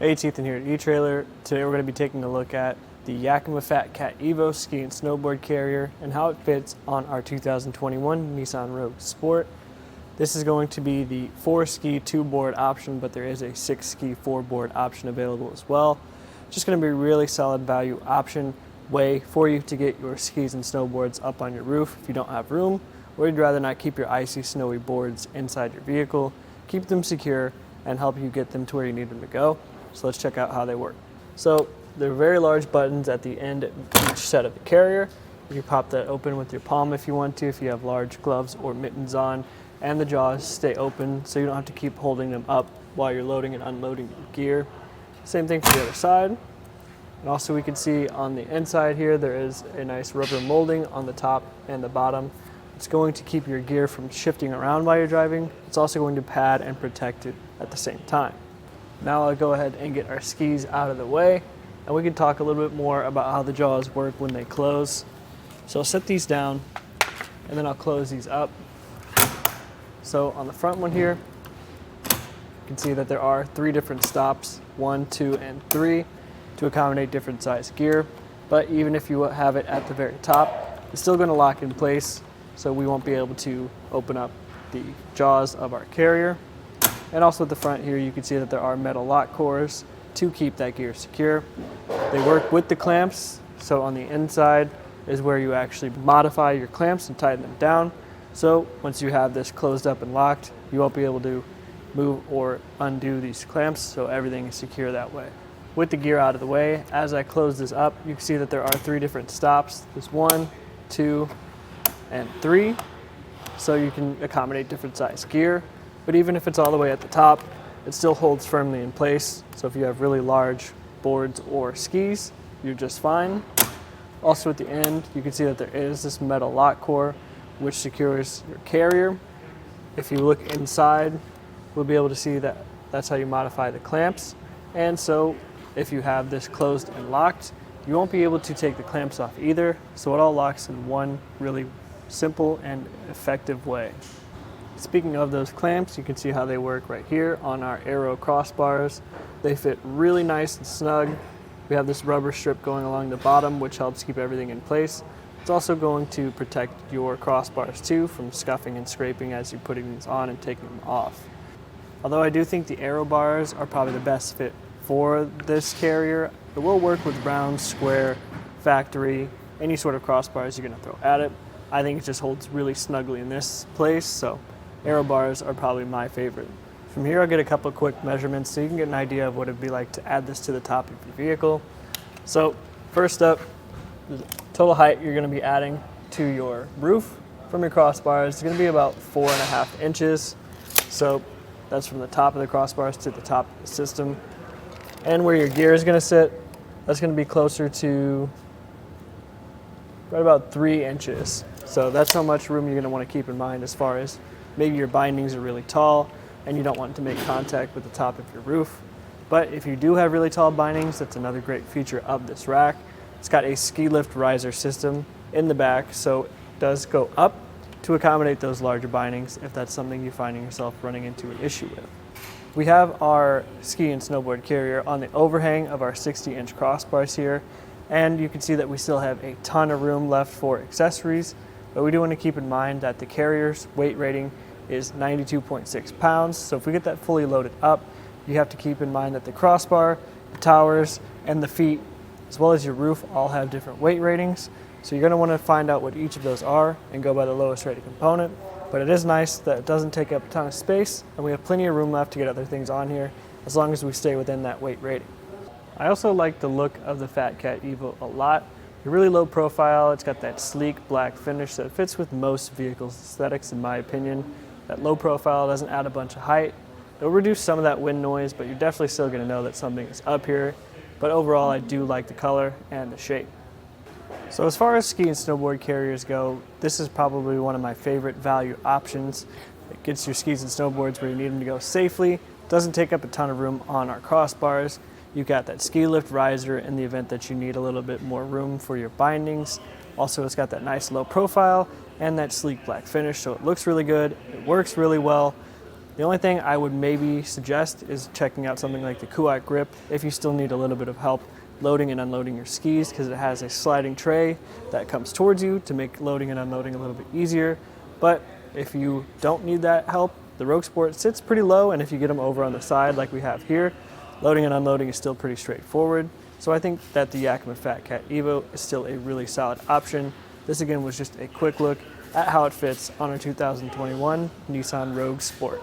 Hey, it's Ethan here at eTrailer. Today we're going to be taking a look at the Yakima FatCat EVO Ski and Snowboard Carrier and how it fits on our 2021 Nissan Rogue Sport. This is going to be the 4-ski 2-board option, but there is a 6-ski 4-board option available as well. Just going to be a really solid value option way for you to get your skis and snowboards up on your roof if you don't have room, or you'd rather not keep your icy, snowy boards inside your vehicle. Keep them secure and help you get them to where you need them to go. So let's check out how they work. So they're very large buttons at the end of each set of the carrier. You can pop that open with your palm if you want to, if you have large gloves or mittens on, and the jaws stay open so you don't have to keep holding them up while you're loading and unloading your gear. Same thing for the other side. And also we can see on the inside here there is a nice rubber molding on the top and the bottom. It's going to keep your gear from shifting around while you're driving. It's also going to pad and protect it at the same time. Now I'll go ahead and get our skis out of the way, and we can talk a little bit more about how the jaws work when they close. So I'll set these down, and then I'll close these up. So on the front one here, you can see that there are 3 different stops, 1, 2, and 3, to accommodate different size gear. But even if you have it at the very top, it's still going to lock in place, so we won't be able to open up the jaws of our carrier. And also at the front here, you can see that there are metal lock cores to keep that gear secure. They work with the clamps, so on the inside is where you actually modify your clamps and tighten them down. So once you have this closed up and locked, you won't be able to move or undo these clamps, so everything is secure that way. With the gear out of the way, as I close this up, you can see that there are 3 different stops. There's 1, 2, and 3, so you can accommodate different size gear. But even if it's all the way at the top, it still holds firmly in place. So if you have really large boards or skis, you're just fine. Also at the end, you can see that there is this metal lock core which secures your carrier. If you look inside, we'll be able to see that that's how you modify the clamps. And so if you have this closed and locked, you won't be able to take the clamps off either. So it all locks in one really simple and effective way. Speaking of those clamps, you can see how they work right here on our Aero crossbars. They fit really nice and snug. We have this rubber strip going along the bottom, which helps keep everything in place. It's also going to protect your crossbars too from scuffing and scraping as you're putting these on and taking them off. Although I do think the Aero bars are probably the best fit for this carrier, it will work with round, square, factory, any sort of crossbars you're going to throw at it. I think it just holds really snugly in this place, so Aero bars are probably my favorite. From here I'll get a couple of quick measurements so you can get an idea of what it'd be like to add this to the top of your vehicle. So first up, the total height you're going to be adding to your roof from your crossbars is going to be about 4.5 inches. So that's from the top of the crossbars to the top of the system. And where your gear is going to sit, that's going to be closer to right about 3 inches. So that's how much room you're going to want to keep in mind as far as maybe your bindings are really tall and you don't want to make contact with the top of your roof. But if you do have really tall bindings, that's another great feature of this rack. It's got a ski lift riser system in the back, so it does go up to accommodate those larger bindings if that's something you're finding yourself running into an issue with. We have our ski and snowboard carrier on the overhang of our 60-inch crossbars here, and you can see that we still have a ton of room left for accessories. But we do want to keep in mind that the carrier's weight rating is 92.6 pounds. So if we get that fully loaded up, you have to keep in mind that the crossbar, the towers, and the feet, as well as your roof, all have different weight ratings. So you're going to want to find out what each of those are and go by the lowest rated component. But it is nice that it doesn't take up a ton of space, and we have plenty of room left to get other things on here, as long as we stay within that weight rating. I also like the look of the FatCat EVO a lot. A really low profile, it's got that sleek black finish that fits with most vehicles' aesthetics in my opinion. That low profile doesn't add a bunch of height. It'll reduce some of that wind noise, but you're definitely still going to know that something is up here. But overall I do like the color and the shape. So as far as ski and snowboard carriers go, this is probably one of my favorite value options. It gets your skis and snowboards where you need them to go safely, doesn't take up a ton of room on our crossbars. You've got that ski lift riser in the event that you need a little bit more room for your bindings. Also, it's got that nice low profile and that sleek black finish, so it looks really good, it works really well. The only thing I would maybe suggest is checking out something like the Kuat Grip if you still need a little bit of help loading and unloading your skis, because it has a sliding tray that comes towards you to make loading and unloading a little bit easier. But if you don't need that help, the Rogue Sport sits pretty low, and if you get them over on the side like we have here, loading and unloading is still pretty straightforward. So I think that the Yakima FatCat EVO is still a really solid option. This again was just a quick look at how it fits on our 2021 Nissan Rogue Sport.